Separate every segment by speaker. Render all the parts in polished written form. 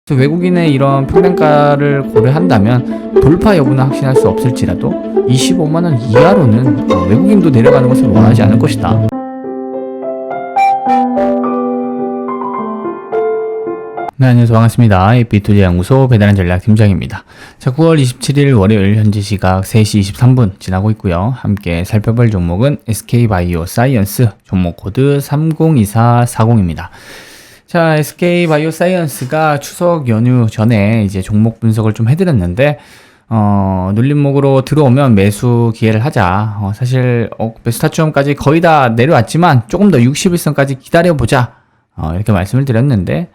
Speaker 1: 그래서 외국인의 이런 평단가를 고려한다면 돌파 여부는 확신할 수 없을지라도 25만원 이하로는 외국인도 내려가는 것을 원하지 않을 것이다. 네, 안녕하세요. 반갑습니다. 비투자연구소 배달한 전략 팀장입니다. 자, 9월 27일 월요일 현재 시각 3시 23분 지나고 있고요. 함께 살펴볼 종목은 SK바이오사이언스 종목 코드 302440입니다. 자, SK바이오사이언스가 추석 연휴 전에 이제 종목 분석을 좀 해드렸는데, 눌림목으로 들어오면 매수 기회를 하자. 사실, 매수 타점까지 거의 다 내려왔지만 조금 더 61선까지 기다려보자. 이렇게 말씀을 드렸는데,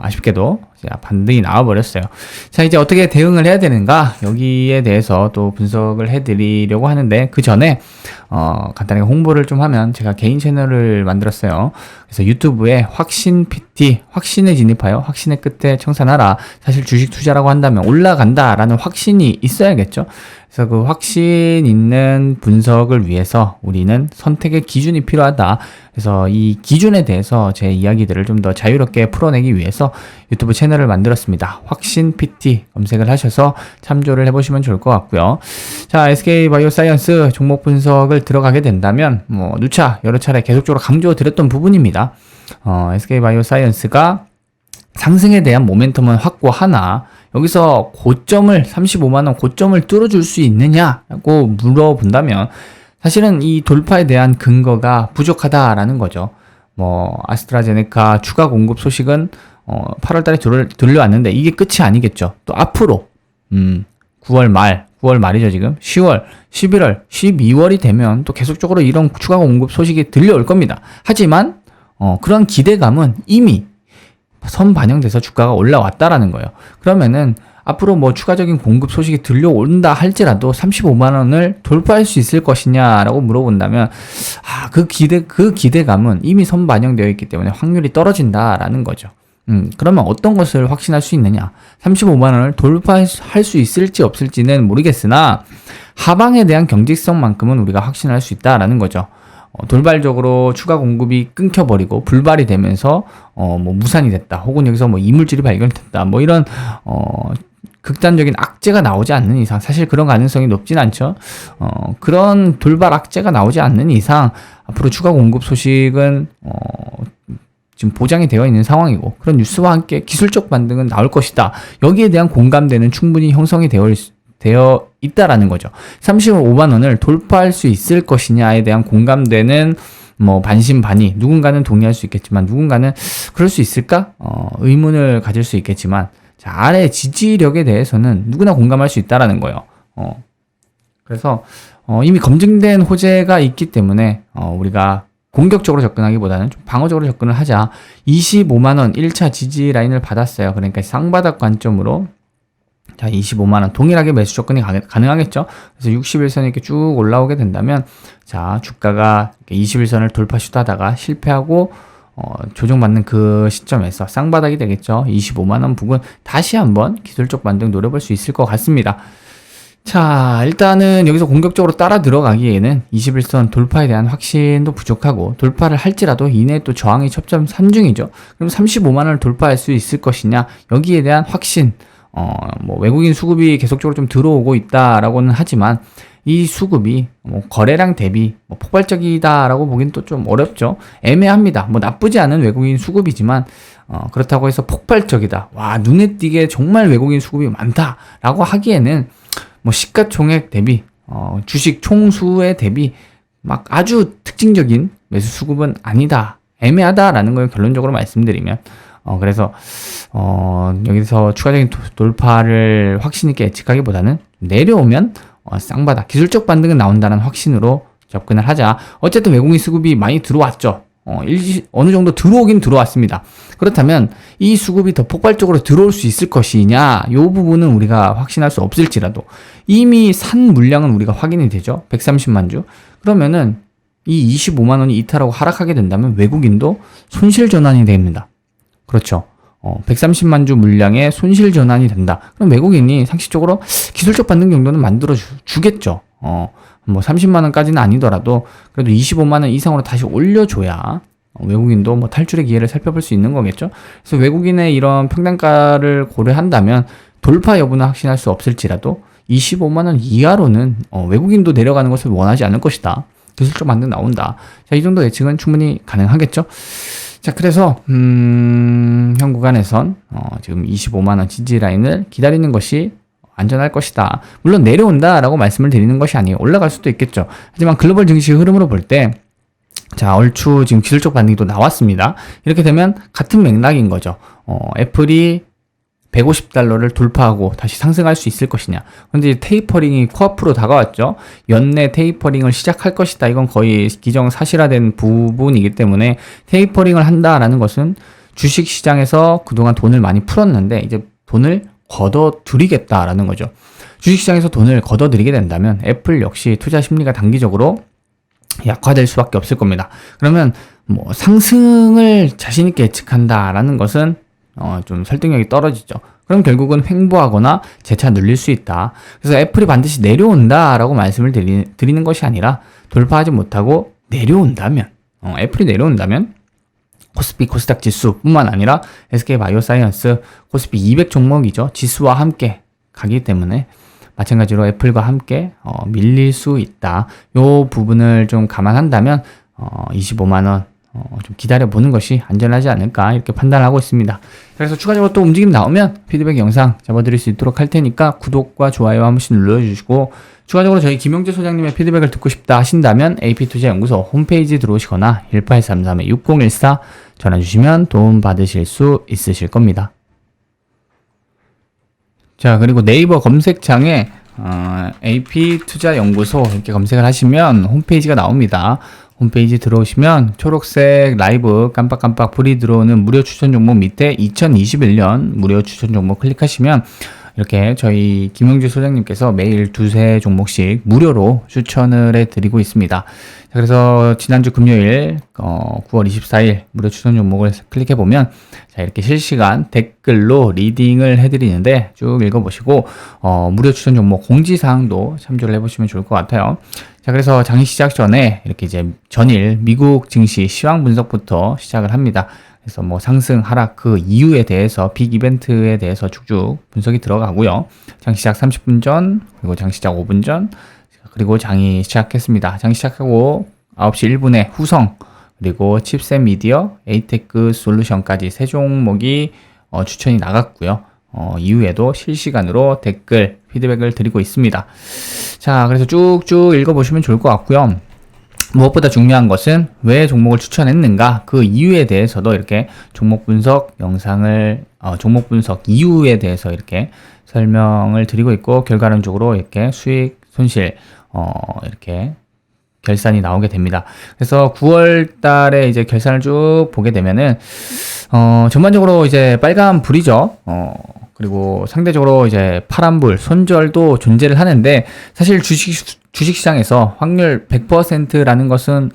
Speaker 1: 아쉽게도 반등이 나와버렸어요. 자, 이제 어떻게 대응을 해야 되는가? 여기에 대해서 또 분석을 해드리려고 하는데, 그 전에, 간단하게 홍보를 좀 하면 제가 개인 채널을 만들었어요. 그래서 유튜브에 확신 PT, 확신에 진입하여 확신의 끝에 청산하라. 사실 주식 투자라고 한다면 올라간다라는 확신이 있어야겠죠. 그래서 그 확신 있는 분석을 위해서 우리는 선택의 기준이 필요하다. 그래서 이 기준에 대해서 제 이야기들을 좀 더 자유롭게 풀어내기 위해서 유튜브 채널을 만들었습니다. 확신 PT 검색을 하셔서 참조를 해보시면 좋을 것 같고요. 자, SK바이오사이언스 종목 분석을 들어가게 된다면 누차 여러 차례 계속적으로 강조드렸던 부분입니다. SK바이오사이언스가 상승에 대한 모멘텀은 확고하나 여기서 고점을 35만원 고점을 뚫어줄 수 있느냐고 물어본다면 사실은 이 돌파에 대한 근거가 부족하다라는 거죠. 아스트라제네카 추가 공급 소식은 8월 달에 들려왔는데 이게 끝이 아니겠죠. 또 앞으로 9월 말이죠 지금 10월, 11월, 12월이 되면 또 계속적으로 이런 추가 공급 소식이 들려올 겁니다. 하지만 그런 기대감은 이미 선 반영돼서 주가가 올라왔다라는 거예요. 그러면은 앞으로 추가적인 공급 소식이 들려온다 할지라도 35만원을 돌파할 수 있을 것이냐라고 물어본다면 그 기대감은 이미 선 반영되어 있기 때문에 확률이 떨어진다라는 거죠. 그러면 어떤 것을 확신할 수 있느냐? 35만원을 돌파할 수 있을지 없을지는 모르겠으나 하방에 대한 경직성만큼은 우리가 확신할 수 있다라는 거죠. 돌발적으로 추가 공급이 끊겨버리고 불발이 되면서 무산이 됐다. 혹은 여기서 이물질이 발견됐다. 이런 극단적인 악재가 나오지 않는 이상 사실 그런 가능성이 높진 않죠. 그런 돌발 악재가 나오지 않는 이상 앞으로 추가 공급 소식은 지금 보장이 되어 있는 상황이고 그런 뉴스와 함께 기술적 반등은 나올 것이다. 여기에 대한 공감대는 충분히 형성이 되어 있다라는 거죠. 35만원을 돌파할 수 있을 것이냐에 대한 공감대는 반신반의. 누군가는 동의할 수 있겠지만 누군가는 그럴 수 있을까? 의문을 가질 수 있겠지만 자, 아래 지지력에 대해서는 누구나 공감할 수 있다라는 거예요. 그래서 이미 검증된 호재가 있기 때문에 우리가 공격적으로 접근하기보다는 좀 방어적으로 접근을 하자. 25만원 1차 지지 라인을 받았어요. 그러니까 쌍바닥 관점으로 자, 25만원 동일하게 매수 접근이 가능하겠죠. 그래서 61선 이렇게 쭉 올라오게 된다면 자, 주가가 21선을 돌파 시도하다가 실패하고 조정받는 그 시점에서 쌍바닥이 되겠죠. 25만원 부근 다시 한번 기술적 반등 노려볼 수 있을 것 같습니다. 자, 일단은 여기서 공격적으로 따라 들어가기에는 21선 돌파에 대한 확신도 부족하고 돌파를 할지라도 이내에 또 저항이 첩첩 산중이죠. 그럼 35만원을 돌파할 수 있을 것이냐 여기에 대한 확신 외국인 수급이 계속적으로 좀 들어오고 있다라고는 하지만 이 수급이 거래량 대비 폭발적이다라고 보기는 또 좀 어렵죠. 애매합니다. 나쁘지 않은 외국인 수급이지만 그렇다고 해서 폭발적이다. 와, 눈에 띄게 정말 외국인 수급이 많다라고 하기에는 시가총액 대비 주식 총수에 대비 아주 특징적인 매수 수급은 아니다. 애매하다라는 걸 결론적으로 말씀드리면 그래서 여기서 추가적인 돌파를 확신 있게 예측하기보다는 내려오면 쌍바닥 기술적 반등은 나온다는 확신으로 접근을 하자. 어쨌든 외국인 수급이 많이 들어왔죠. 어느 정도 들어오긴 들어왔습니다. 그렇다면 이 수급이 더 폭발적으로 들어올 수 있을 것이냐 이 부분은 우리가 확신할 수 없을지라도 이미 산 물량은 우리가 확인이 되죠. 130만 주. 그러면은 이 25만원이 이탈하고 하락하게 된다면 외국인도 손실 전환이 됩니다. 그렇죠. 130만 주 물량의 손실 전환이 된다. 그럼 외국인이 상식적으로 기술적 반등 정도는 만들어 주겠죠. 30만원까지는 아니더라도 그래도 25만원 이상으로 다시 올려줘야 외국인도 뭐 탈출의 기회를 살펴볼 수 있는 거겠죠. 그래서 외국인의 이런 평단가를 고려한다면 돌파 여부는 확신할 수 없을지라도 25만 원 이하로는 외국인도 내려가는 것을 원하지 않을 것이다. 기술적 반등 나온다. 자, 이 정도 예측은 충분히 가능하겠죠. 자, 그래서 현 구간에선 지금 25만 원 지지 라인을 기다리는 것이 안전할 것이다. 물론 내려온다라고 말씀을 드리는 것이 아니에요. 올라갈 수도 있겠죠. 하지만 글로벌 증시 흐름으로 볼 때 자, 얼추 지금 기술적 반등도 나왔습니다. 이렇게 되면 같은 맥락인 거죠. 애플이 $150를 돌파하고 다시 상승할 수 있을 것이냐. 그런데 테이퍼링이 코앞으로 다가왔죠. 연내 테이퍼링을 시작할 것이다. 이건 거의 기정사실화된 부분이기 때문에 테이퍼링을 한다라는 것은 주식시장에서 그동안 돈을 많이 풀었는데 이제 돈을 걷어들이겠다라는 거죠. 주식시장에서 돈을 걷어들이게 된다면 애플 역시 투자 심리가 단기적으로 약화될 수밖에 없을 겁니다. 그러면 뭐 상승을 자신 있게 예측한다라는 것은 좀 설득력이 떨어지죠. 그럼 결국은 횡보하거나 재차 눌릴 수 있다. 그래서 애플이 반드시 내려온다라고 말씀을 드리는 것이 아니라 돌파하지 못하고 내려온다면 애플이 내려온다면 코스피 코스닥 지수뿐만 아니라 SK바이오사이언스 코스피 200 종목이죠. 지수와 함께 가기 때문에 마찬가지로 애플과 함께 밀릴 수 있다. 요 부분을 좀 감안한다면 25만 원 좀 기다려보는 것이 안전하지 않을까 이렇게 판단하고 있습니다. 그래서 추가적으로 또 움직임 나오면 피드백 영상 잡아드릴 수 있도록 할 테니까 구독과 좋아요 한 번씩 눌러주시고 추가적으로 저희 김용재 소장님의 피드백을 듣고 싶다 하신다면 AP투자연구소 홈페이지 들어오시거나 1833-6014 전화 주시면 도움 받으실 수 있으실 겁니다. 자, 그리고 네이버 검색창에 AP투자연구소 이렇게 검색을 하시면 홈페이지가 나옵니다. 홈페이지 들어오시면 초록색 라이브 깜빡깜빡 불이 들어오는 무료 추천 종목 밑에 2021년 무료 추천 종목 클릭하시면 이렇게 저희 김용주 소장님께서 매일 두세 종목씩 무료로 추천을 해드리고 있습니다. 그래서 지난주 금요일 9월 24일 무료 추천 종목을 클릭해보면 자, 이렇게 실시간 댓글로 리딩을 해드리는데 쭉 읽어보시고 무료 추천 종목 공지사항도 참조를 해보시면 좋을 것 같아요. 자, 그래서 장이 시작 전에 이렇게 이제 전일 미국 증시 시황 분석부터 시작을 합니다. 그래서 뭐 상승, 하락 그 이유에 대해서 빅 이벤트에 대해서 쭉쭉 분석이 들어가고요. 장 시작 30분 전, 그리고 장 시작 5분 전, 그리고 장이 시작했습니다. 장이 시작하고 9시 1분에 후성, 그리고 칩셋 미디어, 에이테크 솔루션까지 세 종목이 추천이 나갔고요. 이후에도 실시간으로 댓글, 피드백을 드리고 있습니다. 자, 그래서 쭉쭉 읽어보시면 좋을 것 같고요. 무엇보다 중요한 것은 왜 종목을 추천했는가, 그 이유에 대해서도 이렇게 종목 분석 영상을, 종목 분석 이유에 대해서 이렇게 설명을 드리고 있고, 결과론적으로 이렇게 수익, 손실, 이렇게 결산이 나오게 됩니다. 그래서 9월 달에 이제 결산을 쭉 보게 되면은, 전반적으로 이제 빨간 불이죠. 그리고 상대적으로 이제 파란불, 손절도 존재를 하는데 사실 주식시장에서 확률 100%라는 것은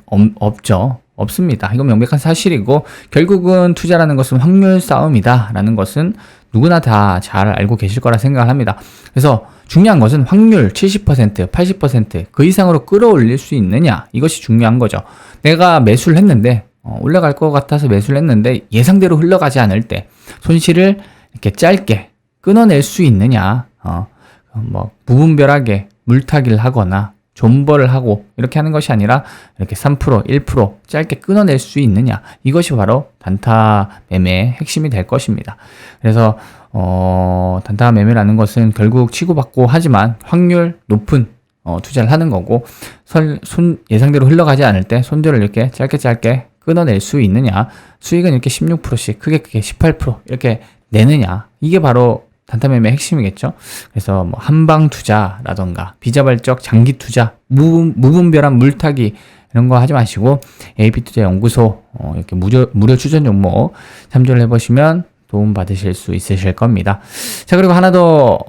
Speaker 1: 없습니다. 이건 명백한 사실이고 결국은 투자라는 것은 확률 싸움이다 라는 것은 누구나 다 잘 알고 계실 거라 생각을 합니다. 그래서 중요한 것은 확률 70%, 80%그 이상으로 끌어올릴 수 있느냐, 이것이 중요한 거죠. 내가 매수를 했는데 올라갈 것 같아서 매수를 했는데 예상대로 흘러가지 않을 때 손실을 이렇게 짧게 끊어낼 수 있느냐, 뭐 무분별하게 물타기를 하거나 존버를 하고 이렇게 하는 것이 아니라 이렇게 3%, 1% 짧게 끊어낼 수 있느냐, 이것이 바로 단타 매매의 핵심이 될 것입니다. 그래서 단타 매매라는 것은 결국 치고받고 하지만 확률 높은 투자를 하는 거고, 예상대로 흘러가지 않을 때 손절을 이렇게 짧게 끊어낼 수 있느냐, 수익은 이렇게 16%씩 크게 18% 이렇게 내느냐, 이게 바로 단타 매매의 핵심이겠죠. 그래서 뭐 한방 투자라던가 비자발적 장기 투자, 무분별한 물타기 이런 거 하지 마시고 AP투자연구소 이렇게 무료 추천 종목 참조를 해보시면 도움 받으실 수 있으실 겁니다. 자, 그리고 하나 더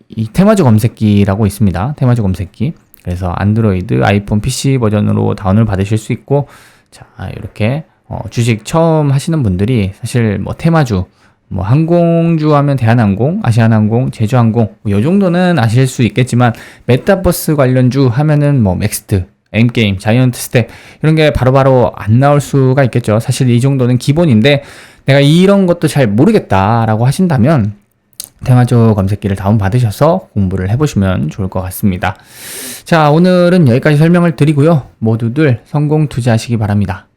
Speaker 1: 이 테마주 검색기라고 있습니다. 테마주 검색기. 그래서 안드로이드, 아이폰, PC 버전으로 다운을 받으실 수 있고, 자, 이렇게 주식 처음 하시는 분들이 사실 뭐 테마주, 뭐 항공주 하면 대한항공, 아시아나항공, 제주항공 뭐 요 정도는 아실 수 있겠지만 메타버스 관련주 하면은 뭐 맥스트, 엔게임, 자이언트 스텝 이런 게 바로바로 안 나올 수가 있겠죠. 사실 이 정도는 기본인데 내가 이런 것도 잘 모르겠다라고 하신다면 대마조 검색기를 다운받으셔서 공부를 해보시면 좋을 것 같습니다. 자, 오늘은 여기까지 설명을 드리고요. 모두들 성공 투자하시기 바랍니다.